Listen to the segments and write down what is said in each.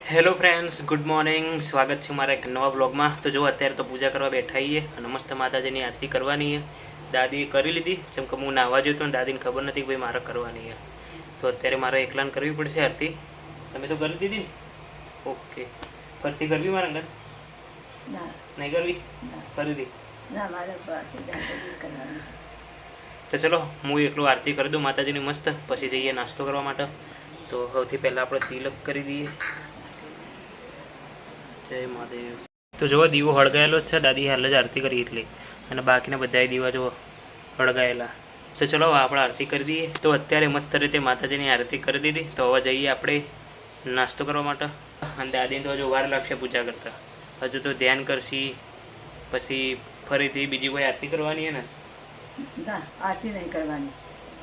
Hello friends, good morning. સ્વાગત છે મારા એક નવા વ્લોગમાં. તો જો અત્યારે તો પૂજા કરવા બેઠા છીએ અને મસ્ત માતાજીની આરતી કરવાની છે. દાદીએ કરી લીધી, જેમ કે હું નાહવા જતો ને દાદીને ખબર નથી કે ભાઈ મારે કરવાની છે. તો અત્યારે મારે એકલાને કરવી પડશે આરતી. તમે તો કરી દીધી ને? ઓકે. ફરતી કરવી મારા ઘર? નહીં કરવી? કરી દી. તો ચલો હું એકલું આરતી કરી દઉં માતાજીની મસ્ત, પછી જઈએ નાસ્તો કરવા માટે. તો સૌથી પહેલાં આપણે તિલક કરી દઈએ. જય મહાદેવ. તો જુઓ દીવો હળગાયેલો છે, દાદી હાલ જ આરતી કરી એટલે, અને બાકીના બધા દીવા જો હળગાયેલા. તો ચલો આપણે આરતી કરી દઈએ. તો અત્યારે મસ્ત રીતે માતાજીની આરતી કરી દીધી. તો હવે જઈએ આપણે નાસ્તો કરવા માટે. અને દાદીને તો હજુ વાર લાગશે પૂજા કરતા, હજુ તો ધ્યાન કરશી, પછી ફરીથી બીજી કોઈ આરતી કરવાની છે ને? ના, આરતી નહીં કરવાની,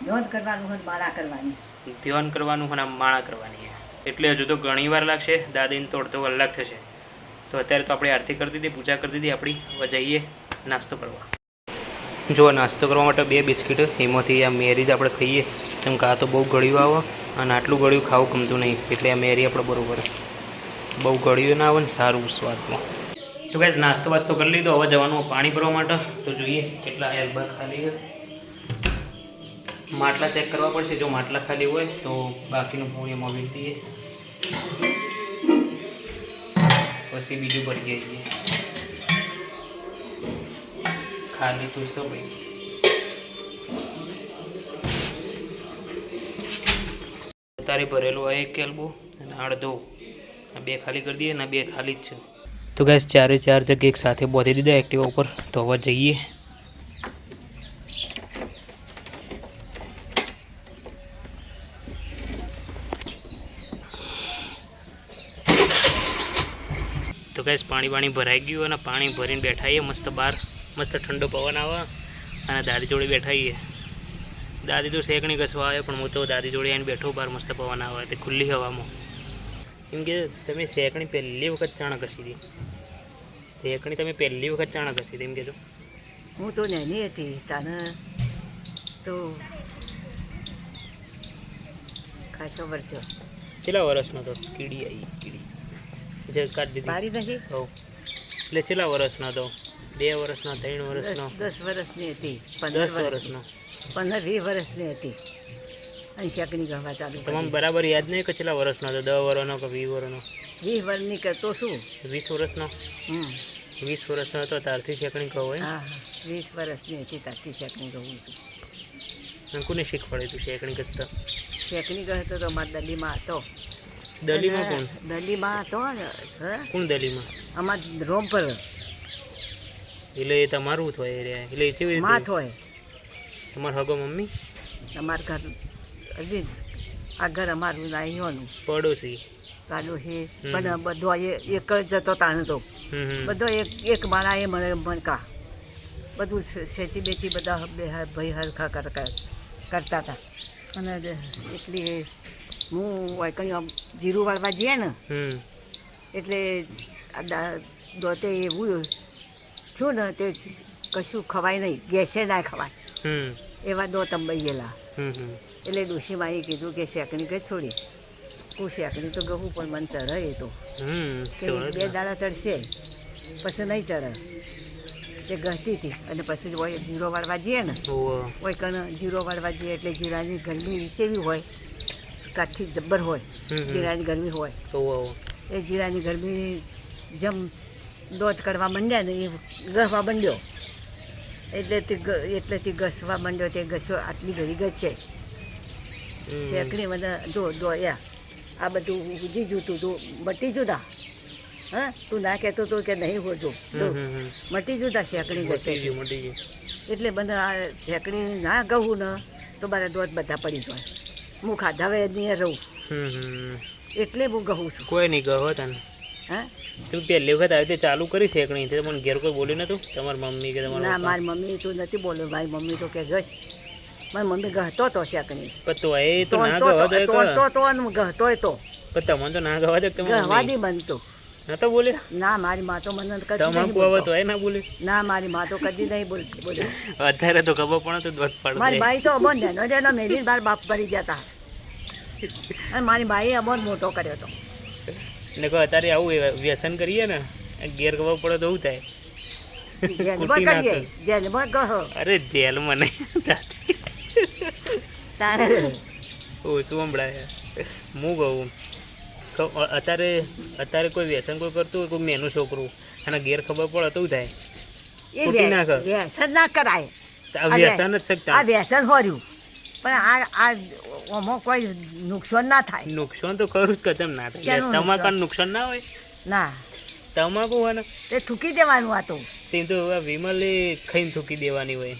ધ્યાન કરવાનું હોય, માળા કરવાની. ધ્યાન કરવાનું હોય, માળા કરવાની છે, એટલે હજુ તો ઘણી વાર લાગશે. દાદીને તો અડધો કલાક થશે. તો અત્યારે તો આપણે આરતી કરી દીધી, પૂજા કરી દીધી આપણી. હવે જઈએ નાસ્તો કરવા. જો નાસ્તો કરવા માટે 2 બિસ્કિટ, એમાંથી આ મેરી જ આપણે ખાઈએ, કેમ કે આ તો બહુ ગળ્યું આવે અને આટલું ગળ્યું ખાવું ગમતું નહીં, એટલે આ મેરી આપણે બરાબર. બહુ ગળ્યું ના આવે ને સારું સ્વાદમાં. તો ગાઈસ નાસ્તો વાસ્તો કરી લીધો. હવે જવાનું પાણી ભરવા માટે. તો જોઈએ કેટલા એલ્બર ખાલી છે. માટલા ચેક કરવા પડશે. જો માટલા ખાલી હોય તો બાકીનું પાણી એમાં વીટી દઈએ, પછી બીજું ભરીએ છીએ. ખાલી તો શું ભાઈ? તારે ભરેલું હોય 1 કેલ્બો અને અડધો, આ 2 ખાલી કરી દઈએ ને 2 ખાલી જ છે. તો ગેસ 4 જગ્યા એક સાથે બોધી દીધા એક્ટિવા ઉપર. તો હવે જઈએ. તો ગેસ પાણી ભરાઈ ગયું અને પાણી ભરીને બેઠા છીએ મસ્ત બહાર. મસ્ત ઠંડો પવન આવે અને દાદી જોડે બેઠા છીએ. દાદી તો શેકણી ઘસવા આવે, પણ હું તો દાદી જોડે આવીને બેઠો બહાર. મસ્ત પવન આવે તે ખુલ્લી હવામાં. એમ કે તમે શેકણી પહેલી વખત ચાણા ઘસી હતી? શેકણી તમે પહેલી વખત ચાણા ઘસી હતી એમ કહેજો? હું તો નાની હતી તાને તો ખાસો વર્ષો. કેટલા વર્ષનો હતો? કીડી આવી, કીડી જે કાઢી દીધી. પાડી નથી. હો, એટલે કેટલા વર્ષનો હતો? 2 વર્ષનો, 3 વર્ષનો? 10 વર્ષની હતી. 10 વર્ષનો? 15-20 વર્ષની હતી. અને શેકણી ગવા ચાલુ કરી. તમામ બરાબર યાદ નહીં કે કેટલા વર્ષનો હતો? 10 વર્ષનો કે 20 વર્ષનો? 20 વર્ષની કરતો શું? 20 વર્ષનો? 20 વર્ષનો હતો ત્યારથી શેકણી કહો હોય? હા, 20 વર્ષની હતી ત્યારથી શેકણી કહું છું. કોને શીખવાડ્યું તું શેકણી ઘસતા? શેકણી ગયો તો મારા દલીમાં હતો. દલીમાં કોણ? દલીમાં હતો ને. કોણ દલીમાં? અમાર રોમ પર. એટલે એ તમારું થાય રે? એટલે એ કેવી માં રીતે? હોય તમારા હગો મમ્મી? અમારું ઘર હજી આ ઘર અમારું નાહીઓનું પડોશી? પાડોશી પણ બધો એક જ જતો તાણ તો. બધો એક માળા એ મને મણકા બધું શેતી બેતી બધા ભાઈ હરખા કરતા હતા. અને એટલી હું કંઈ જીરું વાળવા જઈએ ને એટલે દોતે એવું થયું ને તે કશું ખવાય નહીં, ગેસે ના ખવાય એવા દો તંબાઈયેલા. એટલે ડોશીમાં એ કીધું કે શેકણી કઈ છોડી. હું શેકણી તો ગહું પણ મને ચઢે એ તો કે 2 દાડા ચડશે પછી નહીં ચડે. તે ગહતી હતી. અને પછી હોય જીરો વાળવા જઈએ ને, હોય કણ જીરો વાળવા જઈએ એટલે જીરાની ગરમી ચેવી હોય, કાઠી જબ્બર હોય. જીરાની ગરમી હોય એ જીરાની ગરમી જેમ દોધ કરવા માંડ્યા ને એ ગસવા માંડ્યો. એટલે તે ઘસવા માંડ્યો. તે ઘસ્યો આટલી ઘડી ઘસે શેકણી મને જો આ બધું ઉજી જૂતું તું મટી જુદા. હા, તું ના કહેતો તો કે નહીં હોજો મટી જુદા શેકણી ઘસે. એટલે મને આ શેકણી ના કહું ને તો મારા દોધ બધા પડી જાય. હું ખાધા હવે નહીં રહું એટલે હું કહું છું. કોઈ નહીં ગયો તને? હા, તું પહેલી વખત આવી ચાલુ કરી શેકણી છે? મને ઘેર કોઈ બોલ્યું નતું? તમારી મમ્મી કે તમારા? ના, મારી મમ્મી તો નથી બોલ્યો. મારી મમ્મી તો કે ઘસ. મારી મમ્મી ગહતો તો શેકણી. તો એ તો ના ગવા દે તો ગહતોય તો તમને તો ના ગવા દે. ગહવા દી બનતો ના તો બોલે? ના, મારી મા તો મને કદી તમાકુ આવે તો એ ના બોલે? ના, મારી મા તો કદી નહીં બોલે. અત્યારે તો ખબર પણ તો દોત પાડ. મારી બાઈ તો અમર નેનો મેલી બાર બાપ ભરી જતા. અને મારી બાઈએ અમર મોટો કર્યો હતો. ને કહો અત્યારે આવું વ્યસન કરીએ ને ઘેર ખબર પડે તો એવું થાય. જેલમાં કરીએ, જેલમાં કહો અરે જેલમાં નહીં તારે ઓછું સંભળાય. હું કહું અત્યારે કોઈ વ્યસન કોઈ કરતું હોય, કોઈ મેનું છોકરું અને ઘેર ખબર પડે તો થાય એ ખોટી ના કર. વ્યસન ના કરાય. આ વ્યસન જ છે. આ વ્યસન હોર્યું પણ આ આમાં કોઈ નુકસાન ના થાય. નુકસાન તો ખરું જ કચમ ના થાય. શેનું તમાકુ નુકસાન ના હોય. ના તમાકુ હોય ને તે થૂકી દેવાનું. આ તો તે તો વિમલે ખાઈને થૂકી દેવાની હોય.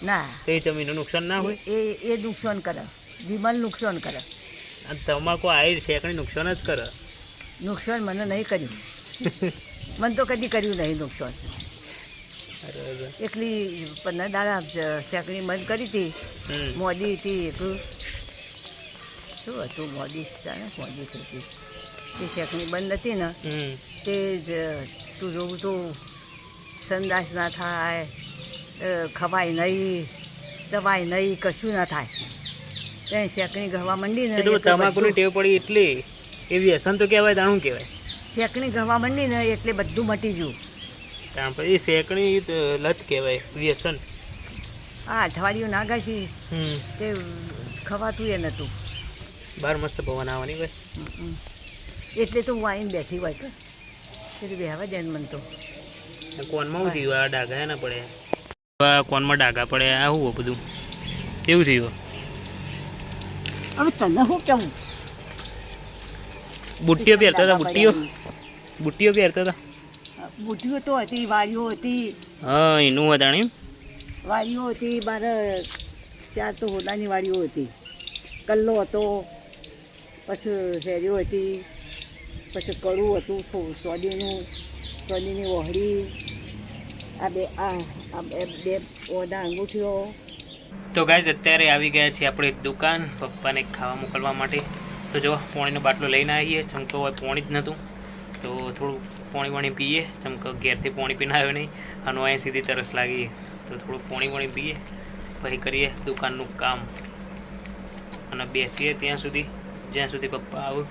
ના તો એ જમીનનું નુકસાન ના હોય. એ નુકસાન કરે. વિમલ નુકસાન કરે. આ તમાકુ આવી શેકણી નુકસાન જ કરે. નુકસાન મને નહીં કર્યું. મને તો કદી કર્યું નહીં નુકસાન. એકલી 15 દાડા શેકણી બંધ કરી હતી. મોદી હતી એકલું શું હતું મોદી મોદી થઈ હતી. તે શેકણી બંધ હતી ને તે જ તું જોવું તો સંદાસ ના થાય, ખવાય નહીં, ચવાય નહીં, કશું ના થાય. ત્યાં શેકણી ગહવા માંડી ને તમાકુની ટેવ પડી એટલે એ વ્યસન તો કહેવાય. તાણું કહેવાય. શેકણી ગહવા માંડી ને એટલે બધું મટી ગયું. ત્યાં પછી શેકણી લત કહેવાય, વ્યસન. આ અઠવાડિયું ના ઘસી તે ખવાતું એ નહોતું. બહાર મસ્ત પવન આવવાની ભાઈ. એટલે તો હું આવીને બેઠી હોય કે એટલે બેહવા દે મને તો. કોનમાં શું થયું? આ ડાઘા ના પડે. કોનમાં ડાઘા પડે. આવું બધું કેવું થયું? હવે તને શું કેવું? બુટ્ટીઓ પહેરતા હતા. બુટ્ટીઓ પહેરતા હતા. બુટ્ટીઓ તો હતી, વાળીઓ હતી. હા એનું વધાણે વાળીઓ હતી. મારે 4 તો હોદાની વાળીઓ હતી. કલ્લો હતો, પછી શેરીઓ હતી, પછી કડું હતું, સોદીની વહડી, આ બે ઓડા અંગૂઠીઓ. તો ગાઈઝ અત્યારે આવી ગયા છીએ આપણે દુકાન પપ્પાને ખાવા મોકલવા માટે. તો જો પોણીનો બાટલો લઈને આવીએ. ચમકો હોય પોણી જ નહોતું તો થોડું પોણી પીએ. ચમકો ઘેરથી પોણી પીને આવ્યો નહીં અને અહીં સીધી તરસ લાગી તો થોડું પોણી પીએ પછી કરીએ દુકાનનું કામ અને બેસીએ ત્યાં સુધી જ્યાં સુધી પપ્પા આવે.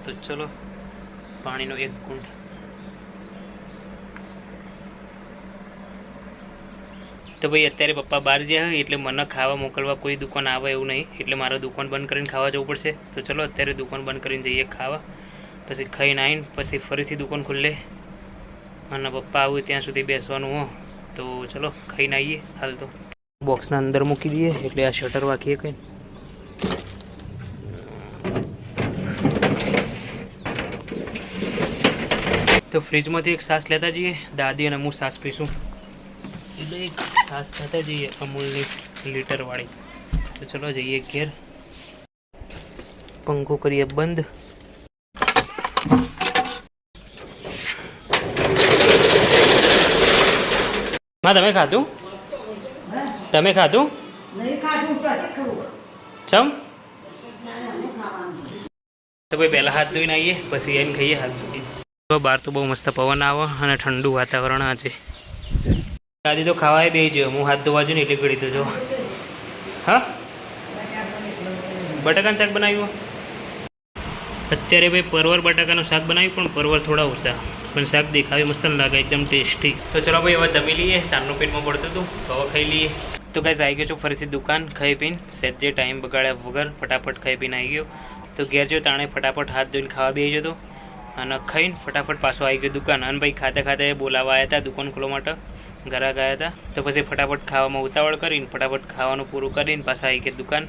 તો ચલો પાણીનો એક ઘૂંટ. તો ભાઈ અત્યારે પપ્પા બહાર જ્યાં હોય એટલે મને ખાવા મોકલવા કોઈ દુકાન આવે એવું નહીં એટલે મારે દુકાન બંધ કરીને ખાવા જવું પડશે. તો ચલો અત્યારે દુકાન બંધ કરીને જઈએ ખાવા. પછી ખાઈને આવીને પછી ફરીથી દુકાન ખુલ્લે અને પપ્પા આવે ત્યાં સુધી બેસવાનું હો. તો ચલો ખાઈને આવીએ. હાલ તો બોક્સના અંદર મૂકી દઈએ એટલે આ શટર વાંકીએ કંઈ. તો ફ્રીજમાંથી એક છાશ લેતા જઈએ. દાદી અને હું છાશ પીશું એટલે એક છાશ ખાતા જઈએ અમૂલની લીટરવાળી. તો ચલો જઈએ ઘેર. પંખો કરીએ બંધ. માં તમે ખાધું? તમે ખાધું? ચમ તો ભાઈ પહેલાં હાથ ધોઈને આવીએ પછી એને ખાઈએ. હાથ ધોઈને બહાર તો બહુ મસ્ત પવન આવે અને ઠંડુ વાતાવરણ આજે. દાદી તો ખાવાય બે જો હું હાથ ધોવા છું ને એટલે ઘડી તો જો. હા બટાકાનું શાક બનાવ્યું. અત્યારે ભાઈ પરવર બટાકાનું શાક બનાવ્યું પણ પરવર થોડા ઓછા પણ શાક દેખાવે મસ્ત લાગે એકદમ ટેસ્ટી. તો ચલો ભાઈ હવે જમી લઈએ. ચારનું પેટમાં પડતું હતું તો હવે ખાઈ લઈએ. તો ગાઈસ આવી ગયો છું ફરીથી દુકાન ખાઈ પીને. સેજે ટાઈમ બગાડ્યા વગર ફટાફટ ખાઈ પીને આવી ગયો. તો ઘેર જો તાણે ફટાફટ હાથ ધોઈને ખાવા બેસી જતો અને ખાઈને ફટાફટ પાછો આવી ગયો દુકાન. અને ભાઈ ખાતે બોલાવા આવ્યા હતા દુકાન ખોલવા માટે. ઘરા ગયા હતા તો પછી ફટાફટ ખાવામાં ઉતાવળ કરીને ફટાફટ ખાવાનું પૂરું કરીને પાછા આવી ગયા દુકાન.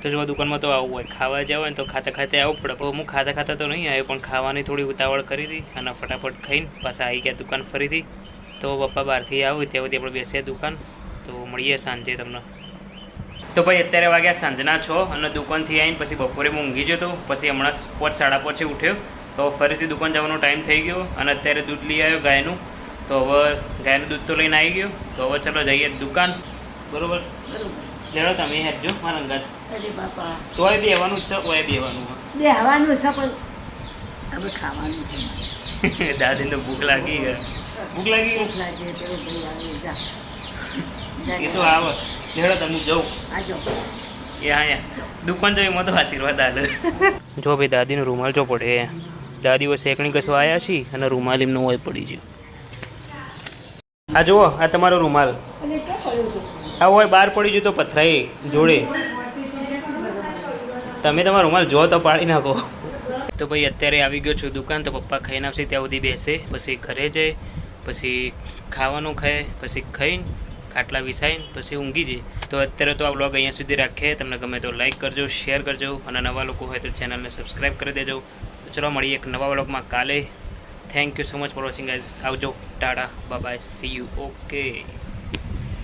તો જો દુકાનમાં તો આવવું હોય ખાવા જવું હોય તો ખાતે આવવું પડે. હું ખાતા તો નહીં આવ્યો પણ ખાવાની થોડી ઉતાવળ કરી હતી અને ફટાફટ ખાઈને પાછા આવી ગયા દુકાન ફરીથી. તો પપ્પા બહારથી આવ્યું ત્યાં સુધી આપણે બેસીએ દુકાન. તો મળીએ સાંજે તમને. તો ભાઈ અત્યારે વાગ્યા સાંજના 6 અને દુકાનથી આવીને પછી બપોરે હું ઊંઘી ગયો હતો. પછી હમણાં 5 સાડા 5 ઉઠ્યો તો ફરીથી દુકાન જવાનો ટાઈમ થઈ ગયો અને અત્યારે દૂધ લઈ આવ્યો ગાયનું. તો હવે ગાયનું દૂધ તો લઈને આવી ગયો. તો હવે ચલો જઈએ દુકાન. બરોબર લેડો તમે હેડજો મારા અંગાત. અરે બાપા તોય બેવાનું જ છે ઓય બેવાનું બેહવાનું છે પણ હવે ખાવાનું છે. દાદીને ભૂખ લાગી ગઈ. ભૂખ લાગી ગઈ એ તો આવે. લેડો તમે જાઉં આજો એ અહીંયા દુકાન જઈ તો આશીર્વાદ આલે. જો ભાઈ દાદીનો રૂમાલ જો પડે દાદીઓ શેકણી કસવા આવ્યા છીએ અને રૂમાલ એમનો હોય પડી ગયો. આ જુઓ, આ તમારો રૂમાલ આ હોય બહાર પડી ગયું તો પથરાઈ જોડે. તમે તમારો રૂમાલ જો તો પાડી નાખો. તો ભાઈ અત્યારે આવી ગયો છું દુકાન. તો પપ્પા ખાઈને આવશે ત્યાં સુધી બેસે, પછી ઘરે જાય, પછી ખાવાનું ખાય, પછી ખાઈને ખાટલા વિછાઈને પછી ઊંઘી જાય. તો અત્યારે તો આ વ્લોગ અહીંયા સુધી રાખીએ. તમને ગમે તો લાઈક કરજો, શેર કરજો અને નવા લોકો હોય તો ચેનલને સબસ્ક્રાઈબ કરી દેજો. ચલો મળીએ એક નવા વ્લોગમાં કાલે. Thank you so much for watching guys. આવજો, ટાટા, bye bye, see you. Okay.